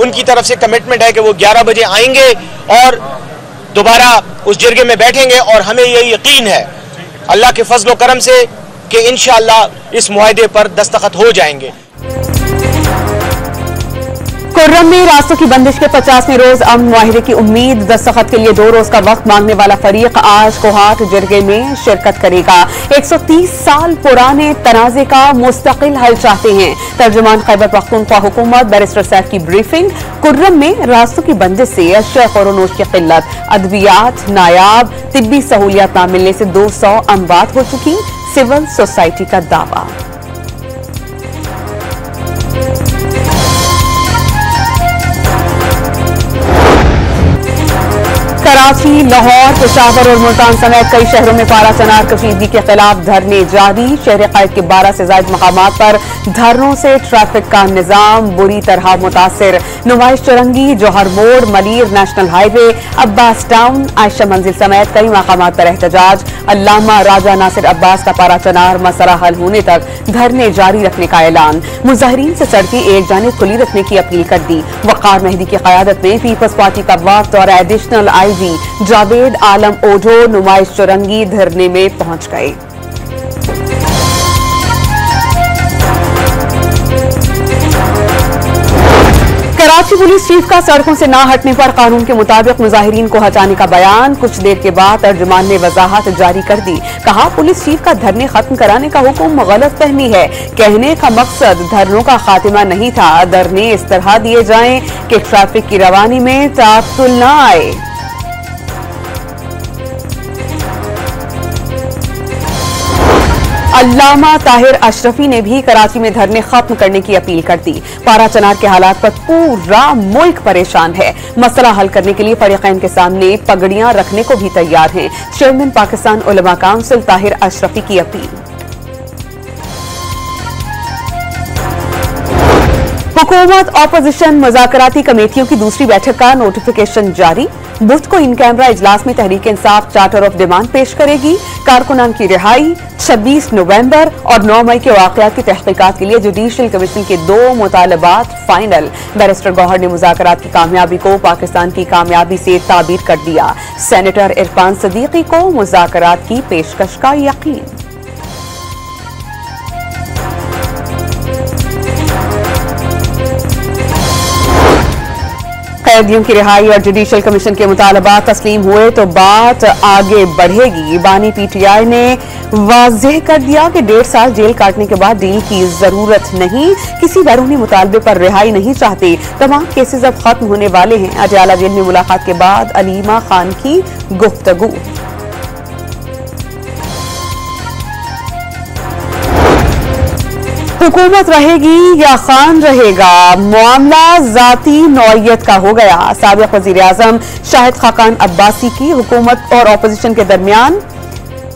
उनकी तरफ से कमिटमेंट है कि वो 11 बजे आएंगे और दोबारा उस जिरगे में बैठेंगे और हमें ये यकीन है अल्लाह के फजल व करम से कि इंशाअल्लाह इस मुआहदे पर दस्तखत हो जाएंगे। कुर्रम में रास्तों की बंदिश के 50वें रोज अमन मुआहदे की उम्मीद। दस्तखत के लिए 2 रोज का वक्त मांगने वाला फरीक आज कोहाट जिरगे में शिरकत करेगा। 130 साल पुराने तनाजे का मुस्तकिल हल चाहते हैं। तर्जुमान खैबर पख्तूनख्वा हुकूमत बैरिस्टर सैफ की ब्रीफिंग। कुर्रम में रास्तों की बंदिश से अशिया ख़ैर-ओ-नोश की किल्लत, अद्वियात नायाब, तिब्बी सहूलियत न मिलने से 200 अमवात हो चुकी। सिविल सोसाइटी का दावा। कराची, लाहौर, पेशावर और मुल्तान समेत कई शहरों में पारा चनार कशीदगी के खिलाफ धरने जारी। शहर कैद के 12 से ज्यादा मकामात पर धरनों से ट्रैफिक का निजाम बुरी तरह मुतासिर। नुमाइश चुरंगी, जौहर मोड़, Malir national highway, Abbas town, Ayesha मंजिल समेत कई मकामात पर एहतजाज। अल्लामा राजा नासिर अब्बास का पारा चनार मसला हल होने तक धरने जारी रखने का ऐलान। मुजाहिरीन से सड़कें एक जानिब खुली रखने की अपील कर दी। वक़ार मेहदी की क़यादत में पीपल्स पार्टी का वफ्द और एडिशनल आईजी जावेद आलम ओझो नुमाइश चुरंगी धरने में पहुंच गए। कराची पुलिस चीफ का सड़कों से ना हटने पर कानून के मुताबिक मुजाहिरीन को हटाने का बयान। कुछ देर के बाद तर्जुमान ने वजाहत जारी कर दी। कहा, पुलिस चीफ का धरने खत्म कराने का हुक्म गलत फहमी है। कहने का मकसद धरनों का खात्मा नहीं था। धरने इस तरह दिए जाएं कि ट्रैफिक की रवानी में तातुल न आए। अल्लामा ताहिर अशरफी ने भी कराची में धरने खत्म करने की अपील कर दी। पारा चनार के हालात पर पूरा मुल्क परेशान है। मसला हल करने के लिए फरीकैन के सामने पगड़ियां रखने को भी तैयार हैं। चेयरमैन पाकिस्तान उलमा काउंसिल ताहिर अशरफी की अपील। हुकूमत ऑपोजिशन मुज़ाकराती कमेटियों की दूसरी बैठक का नोटिफिकेशन जारी। बुध को इन कैमरा इजलास में Tehreek Insaf charter of demand पेश करेगी। कारकुनान की रिहाई, 26 नवंबर और 9 मई के वाकयात की तहकीकात के लिए जुडिशल कमीशन के 2 मुतालबात फाइनल। बैरिस्टर गौहर ने मुज़ाकरात की कामयाबी को पाकिस्तान की कामयाबी से ताबीर कर दिया। सेनेटर इरफान सदीकी को मुज़ाकरात की पेशकश का यकीन। कैदियों की रिहाई और जुडिशल कमीशन के मुतालबात तस्लीम हुए तो बात आगे बढ़ेगी। बानी पीटीआई ने वाज़ेह कर दिया कि 1.5 साल जेल काटने के बाद डील की जरूरत नहीं। किसी बैरूनी मुतालबे पर रिहाई नहीं चाहते। तमाम केसेस अब खत्म होने वाले हैं। अटियाला जेल में मुलाकात के बाद अलीमा खान की गुफ्तगू। हुकूमत रहेगी या खान रहेगा, मामला जाती नौइयत का हो गया। साबिक वजीर आजम शाहिद खाकान अब्बासी की हुकूमत और अपोजिशन के दरमियान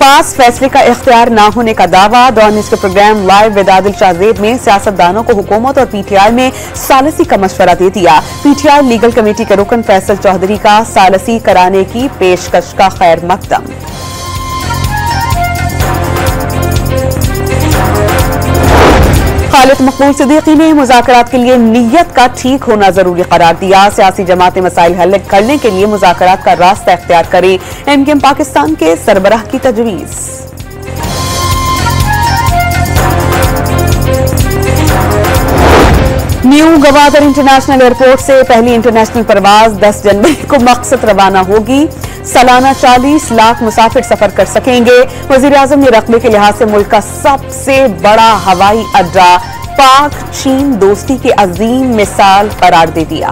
पास फैसले का इख्तियार न होने का दावा। डॉन न्यूज़ के programme live with Adil Shahzeb में सियासतदानों को हुकूमत और पीटीआई में सालसी का मशवरा दे दिया। पीटीआई लीगल कमेटी के रुकन फैसल चौधरी का सालसी कराने की पेशकश का खैर मकदम। खालिद मकबूल सिद्दीकी ने मुज़ाकरात के लिए नीयत का ठीक होना जरूरी करार दिया। सियासी जमातें मसाइल हल करने के लिए मुज़ाकरात का रास्ता इख्तियार करें। एमकेएम पाकिस्तान के सरबराह की तजवीज़। न्यू गवादर इंटरनेशनल एयरपोर्ट से पहली इंटरनेशनल परवाज 10 जनवरी को मकसद रवाना होगी। सालाना 40 लाख मुसाफिर सफर कर सकेंगे। वजीर आजम ने रकबे के लिहाज से मुल्क का सबसे बड़ा हवाई अड्डा पाक चीन दोस्ती की अजीम मिसाल करार दे दिया।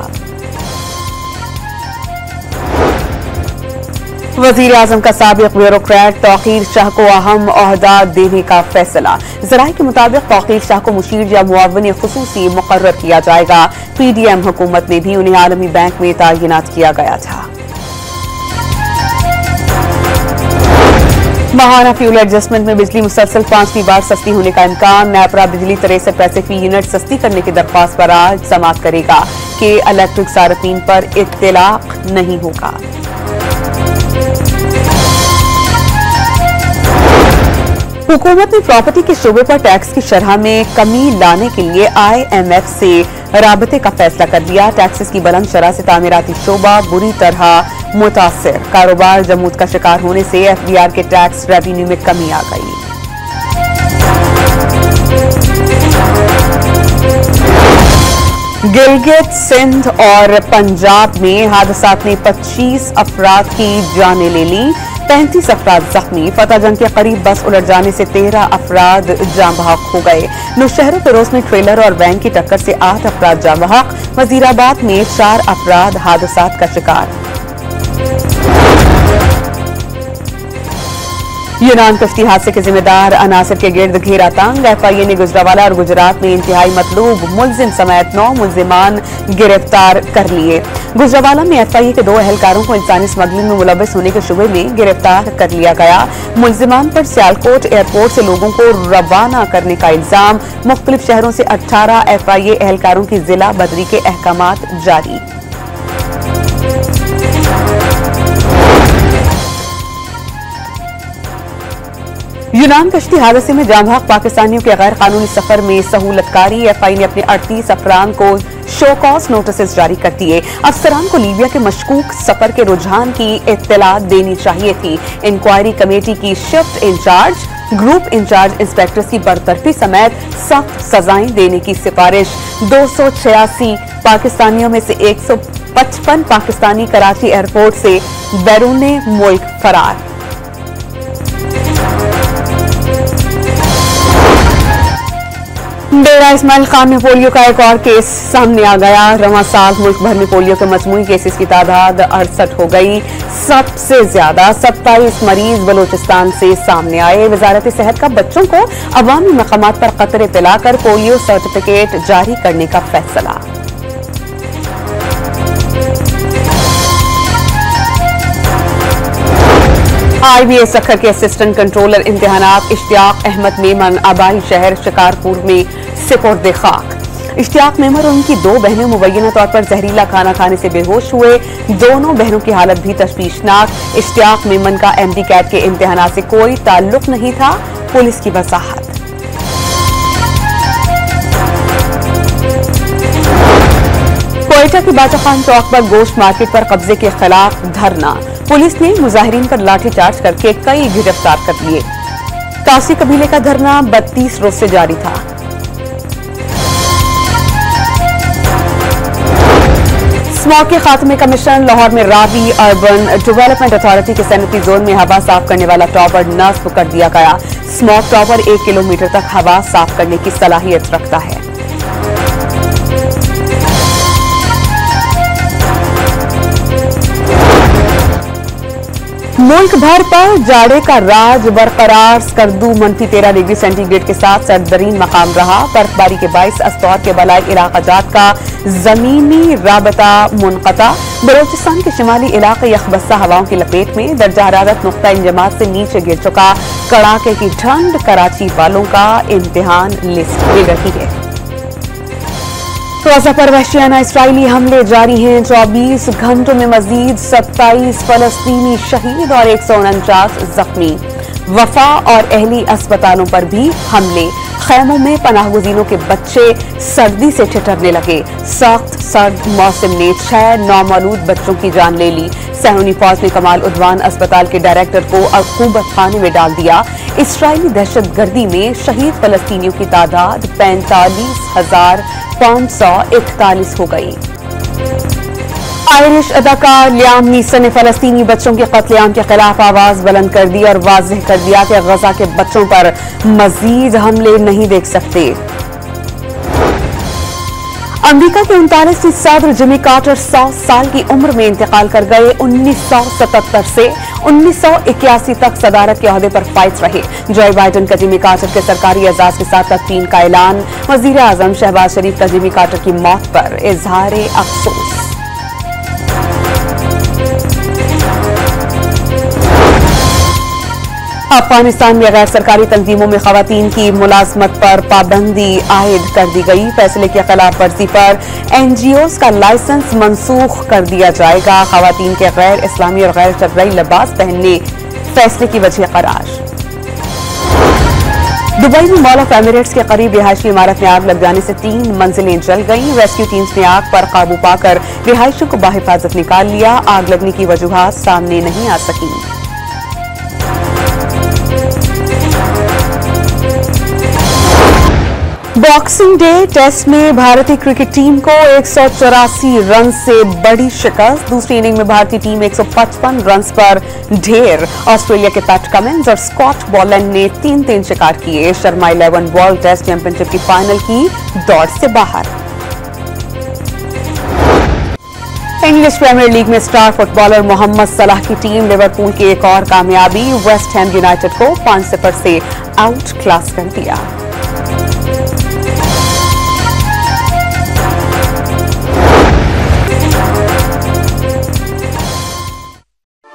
वजीर आजम का साबिक ब्यूरोक्रेट तौकीर शाह को अहम ओहदा देने का फैसला। जराये के मुताबिक तौकीर शाह को मुशीर या मुआविन खुसूसी मुकर्रर किया जाएगा। पीडीएम हुकूमत में भी उन्हें आलमी बैंक में तैनात किया गया था। माहाना फ्यूल एडजस्टमेंट में बिजली मुसलसल 5वीं बार सस्ती होने का इम्कान। नेपरा बिजली 63 पैसे फी यूनिट सस्ती करने की दरख्वास्त पर आज समाअत करेगा कि इलेक्ट्रिक सार्फिन पर इत्तलाक नहीं होगा। हुकूमत ने प्रॉपर्टी के शोबे पर टैक्स की शरह में कमी लाने के लिए IMF से राबते का फैसला कर दिया। टैक्सेस की बुलंद शरह से तामीराती शोबा बुरी तरह मुतासिर। कारोबार जमूद का शिकार होने से FBR के टैक्स रेवेन्यू में कमी आ गई। गिलगित, सिंध और पंजाब में हादसात ने 25 अफराद की जानें ले ली, 35 अफराद जख्मी। फतेहजंग के करीब बस उलट जाने से 13 अफराद जाँ बहक हो गए। नौशहर फिरोज में ट्रेलर और वैन की टक्कर से 8 अफराद जाँ बहक। वजीराबाद में 4 अफराद हादसात का शिकार। यूनान कश्ती हादसे के जिम्मेदार अनासर के गिर्द घेरा तंग। FIA ने गुजरावाला और गुजरात में इंतहाई मतलूब मुलजिम समेत 9 मुलजिमान गिरफ्तार कर लिए। गुजरावाला में FIA के 2 अहलकारों को इंसानी स्मगलिंग में मुलव्वस होने के शुबे में गिरफ्तार कर लिया गया। मुलजिमान पर सियालकोट एयरपोर्ट से लोगों को रवाना करने का इल्जाम। मुख्तलिफ शहरों से 18 FIA अहलकारों की जिला बदरी के अहकामात जारी। यूनान कश्ती हादसे में जाँ बहक पाकिस्तानियों के गैर कानूनी सफर में सहूलतकारी। FIA ने अपने 38 अफराद को शो कॉज नोटिस जारी कर दिए। अफसरान को लीबिया के मशकूक सफर के रुझान की इत्तला देनी चाहिए थी। इंक्वायरी कमेटी की shift incharge, group incharge inspectors की बरतरफी समेत सख्त सजाएं देने की सिफारिश। 286 पाकिस्तानियों में से 155 पाकिस्तानी कराची एयरपोर्ट से बैरूने मुल्क फरार। डेरा इस्माइल खान में पोलियो का एक और केस सामने आ गया। रवां साल मुल्क भर में पोलियो के मजमूई केसेस की तादाद 68 हो गई। सबसे ज्यादा 27 मरीज बलोचिस्तान से सामने आए। वजारत सेहत का बच्चों को अवामी मकामात पर कतरे पिलाकर पोलियो सर्टिफिकेट जारी करने का फैसला। IBS सक्खर के असिस्टेंट कंट्रोलर इम्तिहानात इश्तियाक अहमद मेमन आबाई शहर शिकारपुर में सिपुर्द खाक। इश्तियाक मेमन और उनकी 2 बहनें मुबैना तौर पर जहरीला खाना खाने से बेहोश हुए। दोनों बहनों की हालत भी तशवीशनाक। इश्तियाक मेमन का MD कैट के इम्तिहानात से कोई ताल्लुक नहीं था, पुलिस की वजाहत। कोयटा के बाचा खान चौक पर गोश्त मार्केट पर कब्जे के खिलाफ धरना। पुलिस ने मुजाहिरीन पर लाठीचार्ज करके कई गिरफ्तार कर लिए। कासी कबीले का धरना 32 रोज से जारी था। स्मॉग के खात्मे का मिशन। लाहौर में रावी अर्बन डेवलपमेंट अथॉरिटी के सैनिटरी जोन में हवा साफ करने वाला टॉवर नस्ब कर दिया गया। स्मॉग टॉवर 1 किलोमीटर तक हवा साफ करने की सलाहियत रखता है। मुल्क भर पर जाड़े का राज बरकरार। स्कर्दू -13 डिग्री सेंटीग्रेड के साथ सर्दतरीन मकाम रहा। बर्फबारी के बाइस अस्तौर के बलाई इलाकाजात का जमीनी राबता मुनक़ता। बलोचिस्तान के शिमाली इलाके यखबस्ता हवाओं की लपेट में। दर्जा हरारत नुक्ता इंजमात से नीचे गिर चुका। कड़ाके की ठंड कराची वालों का इम्तिहान ले रही है। गाज़ा पर वहशियाना इस्राइली हमले जारी हैं। 24 घंटों में मजीद 27 फलस्तीनी शहीद और 149 जख्मी। वफा और अहली अस्पतालों पर भी हमले। खैमों में पनाहगुजीरों के बच्चे सर्दी से ठिठुरने लगे। सख्त सर्द मौसम ने 6 नौमौलूद बच्चों की जान ले ली। सहूनी फौज ने कमाल उद्वान अस्पताल के डायरेक्टर को अकूबत खाने में डाल दिया। इसराइली दहशतगर्दी में शहीद फलस्तीनियों की तादाद 45,541 हो गई। आयरिश अदाकार लियाम नीसन ने फलस्तीनी बच्चों के कत्लेआम के खिलाफ आवाज बुलंद कर दी और वाज़ेह कर दिया कि गजा के बच्चों पर मजीद हमले नहीं देख सकते। अमेरिका के 39वीं सदर जिमी कार्टर 100 साल की उम्र में इंतकाल कर गए। 1977 से 1981 तक सदारत के ओहदे पर फाइज रहे। जो बाइडेन का जिमी कार्टर के सरकारी एजाज के साथ तदफीन का ऐलान। वजीर आजम शहबाज शरीफ का जिमी कार्टर की मौत पर इजहार अफसोस। अफगानिस्तान में गैर सरकारी तंजीमों में खवातीन की मुलाजमत पर पाबंदी आयद कर दी गई। फैसले की खिलाफ वर्जी पर NGOs का लाइसेंस मंसूख कर दिया जाएगा। खवातीन के गैर इस्लामी और गैर शरई लिबास पहनने फैसले की वजह करार। दुबई में मॉल ऑफ एमिरेट्स के करीब रिहायशी इमारत में आग लग जाने से 3 मंजिलें जल गईं। रेस्क्यू टीम्स ने आग पर काबू पाकर रिहायशियों को बाहिफाजत निकाल लिया। आग लगने की वजूहात सामने नहीं आ सकी। बॉक्सिंग डे टेस्ट में भारतीय क्रिकेट टीम को 184 रन से बड़ी शिकस्त। दूसरी इनिंग में भारतीय टीम 155 रन पर ढेर। ऑस्ट्रेलिया के पैट कमिंस और स्कॉट बॉलैंड ने 3-3 शिकार किए। शर्मा 11 वर्ल्ड टेस्ट चैंपियनशिप की फाइनल की दौड़ से बाहर। इंग्लिश प्रीमियर लीग में स्टार फुटबॉलर मोहम्मद सलाह की टीम लिवरपूल की एक और कामयाबी। वेस्ट हैम यूनाइटेड को 5-0 से आउट क्लास कर दिया।